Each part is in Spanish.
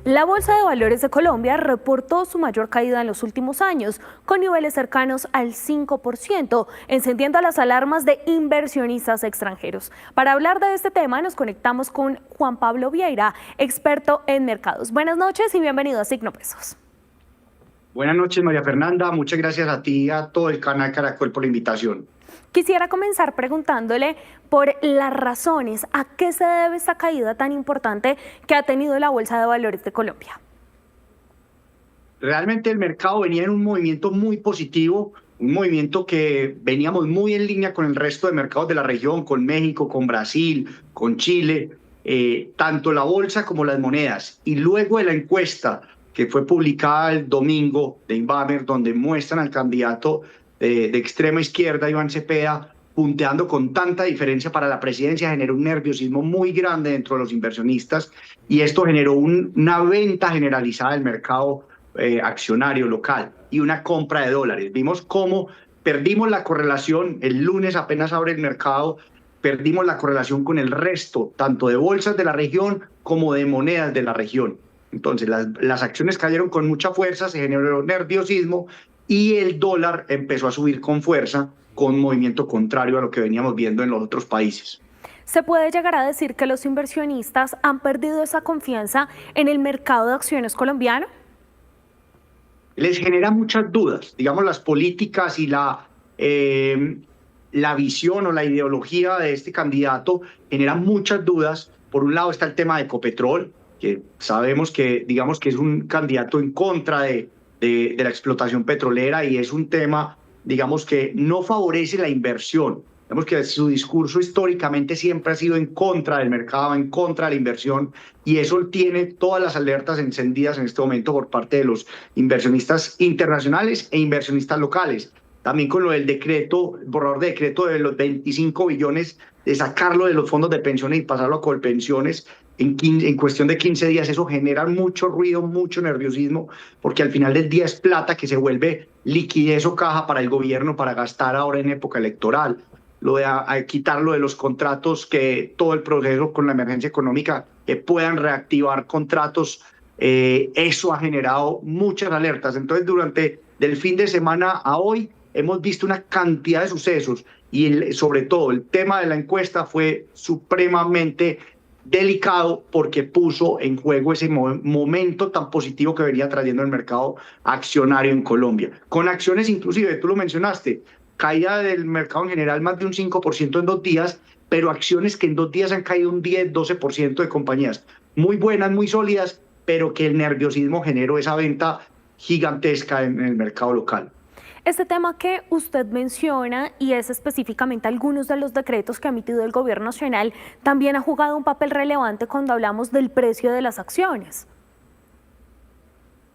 La Bolsa de Valores de Colombia reportó su mayor caída en los últimos años, con niveles cercanos al 5%, encendiendo las alarmas de inversionistas extranjeros. Para hablar de este tema nos conectamos con Juan Pablo Vieira, experto en mercados. Buenas noches y bienvenido a Signo Pesos. Buenas noches, María Fernanda. Muchas gracias a ti y a todo el canal Caracol por la invitación. Quisiera comenzar preguntándole por las razones, ¿a qué se debe esta caída tan importante que ha tenido la Bolsa de Valores de Colombia? Realmente el mercado venía en un movimiento muy positivo, un movimiento que veníamos muy en línea con el resto de mercados de la región, con México, con Brasil, con Chile, tanto la bolsa como las monedas. Y luego de la encuesta que fue publicada el domingo de Inbamer, donde muestran al candidato de extrema izquierda, Iván Cepeda, punteando con tanta diferencia para la presidencia, generó un nerviosismo muy grande dentro de los inversionistas y esto generó una venta generalizada del mercado accionario local y una compra de dólares. Vimos cómo perdimos la correlación, el lunes apenas abre el mercado, perdimos la correlación con el resto, tanto de bolsas de la región como de monedas de la región. Entonces las acciones cayeron con mucha fuerza, se generó nerviosismo y el dólar empezó a subir con fuerza, con movimiento contrario a lo que veníamos viendo en los otros países. ¿Se puede llegar a decir que los inversionistas han perdido esa confianza en el mercado de acciones colombiano? Les genera muchas dudas, digamos, las políticas y la visión o la ideología de este candidato genera muchas dudas. Por un lado está el tema de Ecopetrol, que sabemos que, digamos, que es un candidato en contra de la explotación petrolera y es un tema, digamos, que no favorece la inversión. Digamos que su discurso históricamente siempre ha sido en contra del mercado, en contra de la inversión, y eso tiene todas las alertas encendidas en este momento por parte de los inversionistas internacionales e inversionistas locales. También con lo del decreto, borrador de decreto de los 25 billones, de sacarlo de los fondos de pensiones y pasarlo a Colpensiones en cuestión de 15 días, eso genera mucho ruido, mucho nerviosismo, porque al final del día es plata que se vuelve liquidez o caja para el gobierno para gastar ahora en época electoral. Lo de quitarlo de los contratos, que todo el proceso con la emergencia económica, que puedan reactivar contratos, eso ha generado muchas alertas. Entonces, durante del fin de semana a hoy, hemos visto una cantidad de sucesos y sobre todo el tema de la encuesta fue supremamente delicado porque puso en juego ese momento tan positivo que venía trayendo el mercado accionario en Colombia. Con acciones inclusive, tú lo mencionaste, caída del mercado en general más de un 5% en 2 días, pero acciones que en 2 días han caído un 10-12% de compañías muy buenas, muy sólidas, pero que el nerviosismo generó esa venta gigantesca en el mercado local. Este tema que usted menciona, y es específicamente algunos de los decretos que ha emitido el Gobierno Nacional, también ha jugado un papel relevante cuando hablamos del precio de las acciones.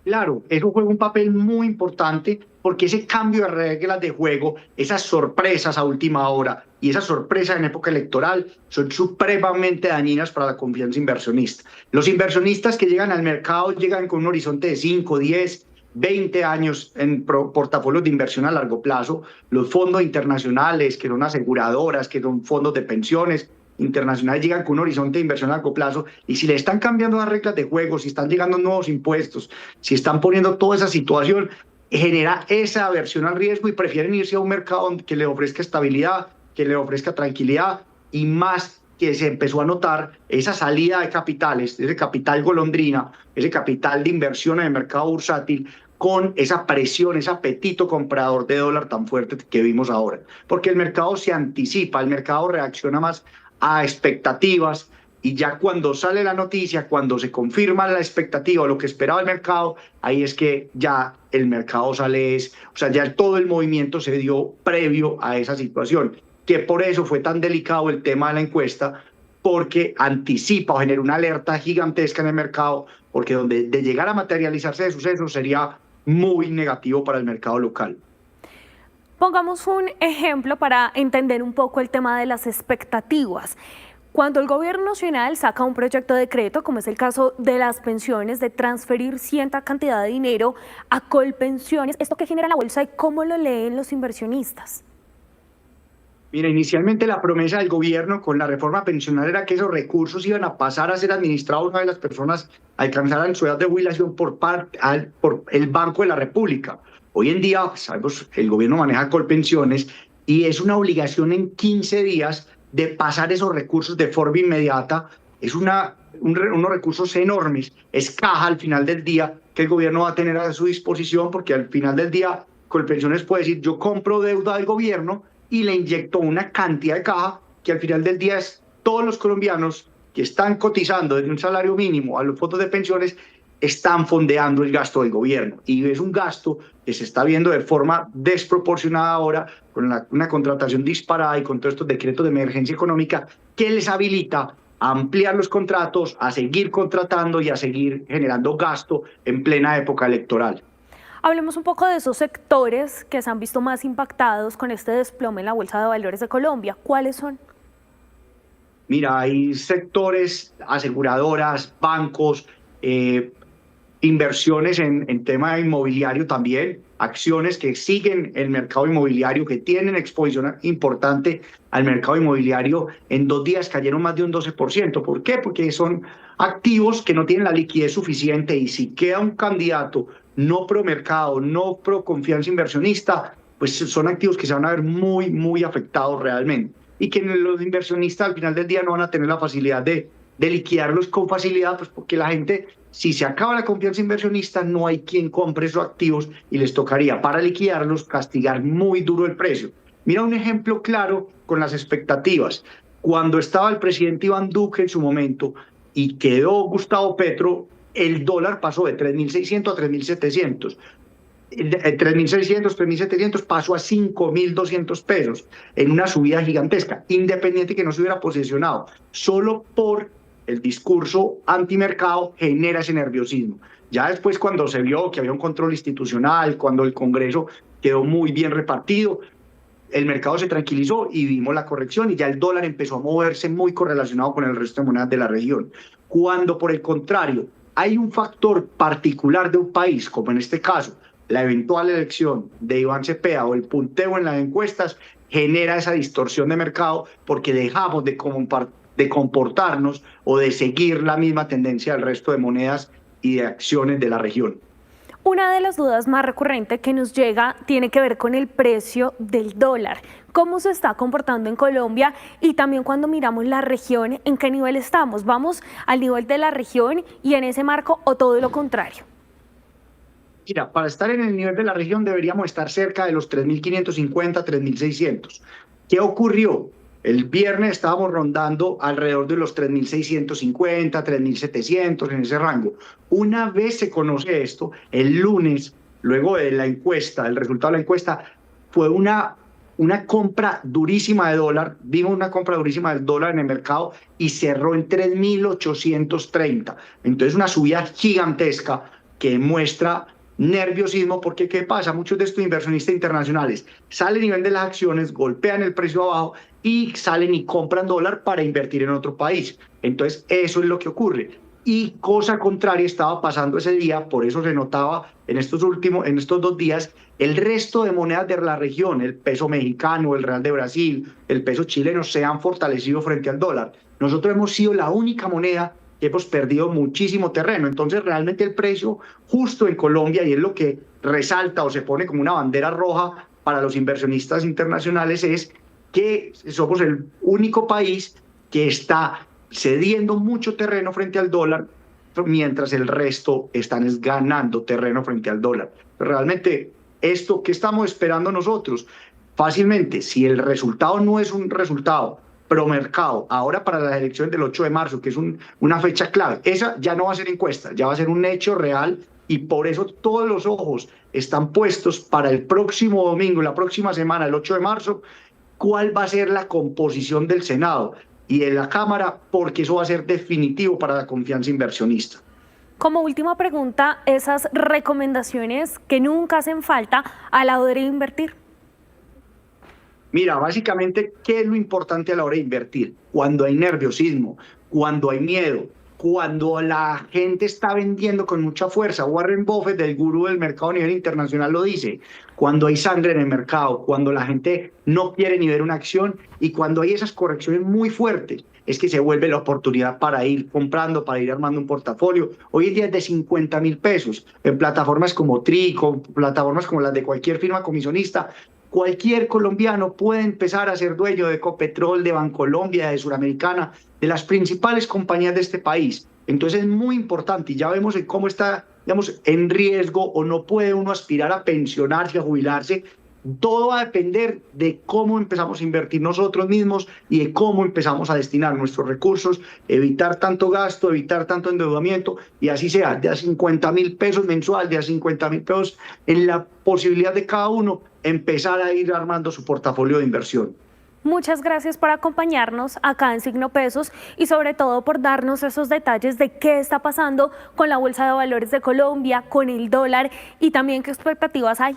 Claro, eso juega un papel muy importante porque ese cambio de reglas de juego, esas sorpresas a última hora y esas sorpresas en época electoral son supremamente dañinas para la confianza inversionista. Los inversionistas que llegan al mercado llegan con un horizonte de 5, 10, 20 años en portafolios de inversión a largo plazo. Los fondos internacionales, que son aseguradoras, que son fondos de pensiones internacionales, llegan con un horizonte de inversión a largo plazo, y si le están cambiando las reglas de juego, si están llegando nuevos impuestos, si están poniendo toda esa situación, genera esa aversión al riesgo y prefieren irse a un mercado que le ofrezca estabilidad, que le ofrezca tranquilidad, y más que se empezó a notar esa salida de capitales, ese capital golondrina, ese capital de inversión en el mercado bursátil, con esa presión, ese apetito comprador de dólar tan fuerte que vimos ahora. Porque el mercado se anticipa, el mercado reacciona más a expectativas, y ya cuando sale la noticia, cuando se confirma la expectativa o lo que esperaba el mercado, ahí es que ya el mercado sale, o sea, ya todo el movimiento se dio previo a esa situación, que por eso fue tan delicado el tema de la encuesta, porque anticipa o genera una alerta gigantesca en el mercado, porque de llegar a materializarse de sucesos sería muy negativo para el mercado local. Pongamos un ejemplo para entender un poco el tema de las expectativas. Cuando el Gobierno Nacional saca un proyecto de decreto, como es el caso de las pensiones, de transferir cierta cantidad de dinero a Colpensiones, ¿esto qué genera en la bolsa y cómo lo leen los inversionistas? Mira, inicialmente la promesa del gobierno con la reforma pensional era que esos recursos iban a pasar a ser administrados una vez las personas alcanzaran su edad de jubilación por el Banco de la República. Hoy en día, sabemos, el gobierno maneja Colpensiones y es una obligación en 15 días de pasar esos recursos de forma inmediata. Es unos recursos enormes, es caja al final del día que el gobierno va a tener a su disposición, porque al final del día Colpensiones puede decir: yo compro deuda del gobierno y le inyectó una cantidad de caja que al final del día es todos los colombianos que están cotizando desde un salario mínimo a los fondos de pensiones están fondeando el gasto del gobierno. Y es un gasto que se está viendo de forma desproporcionada ahora con una contratación disparada y con todos estos decretos de emergencia económica que les habilita a ampliar los contratos, a seguir contratando y a seguir generando gasto en plena época electoral. Hablemos un poco de esos sectores que se han visto más impactados con este desplome en la Bolsa de Valores de Colombia. ¿Cuáles son? Mira, hay sectores, aseguradoras, bancos, inversiones en tema inmobiliario también, acciones que siguen el mercado inmobiliario, que tienen exposición importante al mercado inmobiliario. En 2 días cayeron más de un 12%. ¿Por qué? Porque son activos que no tienen la liquidez suficiente, y si queda un candidato no pro mercado, no pro confianza inversionista, pues son activos que se van a ver muy afectados realmente, y que los inversionistas al final del día no van a tener la facilidad de liquidarlos con facilidad, pues porque la gente, si se acaba la confianza inversionista, no hay quien compre esos activos y les tocaría, para liquidarlos, castigar muy duro el precio. Mira un ejemplo claro con las expectativas. Cuando estaba el presidente Iván Duque en su momento y quedó Gustavo Petro, el dólar pasó de 3.600 a 3.700. 3.600, 3.700 pasó a 5.200 pesos en una subida gigantesca, independiente que no se hubiera posicionado. Solo por el discurso antimercado genera ese nerviosismo. Ya después, cuando se vio que había un control institucional, cuando el Congreso quedó muy bien repartido, el mercado se tranquilizó y vimos la corrección, y ya el dólar empezó a moverse muy correlacionado con el resto de monedas de la región. Cuando, por el contrario, hay un factor particular de un país, como en este caso, la eventual elección de Iván Cepeda o el punteo en las encuestas, genera esa distorsión de mercado, porque dejamos de comportarnos o de seguir la misma tendencia del resto de monedas y de acciones de la región. Una de las dudas más recurrentes que nos llega tiene que ver con el precio del dólar. ¿Cómo se está comportando en Colombia? Y también, cuando miramos la región, ¿en qué nivel estamos? ¿Vamos al nivel de la región y en ese marco, o todo lo contrario? Mira, para estar en el nivel de la región deberíamos estar cerca de los 3.550, 3.600. ¿Qué ocurrió? El viernes estábamos rondando alrededor de los 3.650, 3.700, en ese rango. Una vez se conoce esto, el lunes, luego de la encuesta, el resultado de la encuesta, fue una compra durísima de dólar. Vimos una compra durísima del dólar en el mercado y cerró en 3.830. Entonces, una subida gigantesca que muestra nerviosismo, porque ¿qué pasa? Muchos de estos inversionistas internacionales salen y venden las acciones, golpean el precio abajo y salen y compran dólar para invertir en otro país. Entonces, eso es lo que ocurre. Y cosa contraria estaba pasando ese día, por eso se notaba en estos 2 días, el resto de monedas de la región, el peso mexicano, el real de Brasil, el peso chileno, se han fortalecido frente al dólar. Nosotros hemos sido la única moneda que hemos perdido muchísimo terreno. Entonces, realmente el precio justo en Colombia, y es lo que resalta o se pone como una bandera roja para los inversionistas internacionales, es que somos el único país que está cediendo mucho terreno frente al dólar, mientras el resto están ganando terreno frente al dólar. Realmente, esto que estamos esperando nosotros, fácilmente, si el resultado no es un resultado promercado, ahora para las elecciones del 8 de marzo, que es una fecha clave, esa ya no va a ser encuesta, ya va a ser un hecho real, y por eso todos los ojos están puestos para el próximo domingo, la próxima semana, el 8 de marzo, cuál va a ser la composición del Senado y de la Cámara, porque eso va a ser definitivo para la confianza inversionista. Como última pregunta, esas recomendaciones que nunca hacen falta a la hora de invertir. Mira, básicamente, ¿qué es lo importante a la hora de invertir? Cuando hay nerviosismo, cuando hay miedo, cuando la gente está vendiendo con mucha fuerza. Warren Buffett, el gurú del mercado a nivel internacional, lo dice. Cuando hay sangre en el mercado, cuando la gente no quiere ni ver una acción y cuando hay esas correcciones muy fuertes, es que se vuelve la oportunidad para ir comprando, para ir armando un portafolio. Hoy en día es de 50.000 pesos en plataformas como Trico, plataformas como las de cualquier firma comisionista. Cualquier colombiano puede empezar a ser dueño de Ecopetrol, de Bancolombia, de Suramericana, de las principales compañías de este país. Entonces es muy importante y ya vemos en cómo está, digamos, en riesgo o no puede uno aspirar a pensionarse, a jubilarse. Todo va a depender de cómo empezamos a invertir nosotros mismos y de cómo empezamos a destinar nuestros recursos, evitar tanto gasto, evitar tanto endeudamiento y así sea, de a 50.000 pesos mensual, de a 50.000 pesos en la posibilidad de cada uno empezar a ir armando su portafolio de inversión. Muchas gracias por acompañarnos acá en Signo Pesos y sobre todo por darnos esos detalles de qué está pasando con la Bolsa de Valores de Colombia, con el dólar y también qué expectativas hay.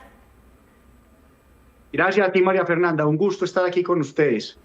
Gracias a ti, María Fernanda. Un gusto estar aquí con ustedes.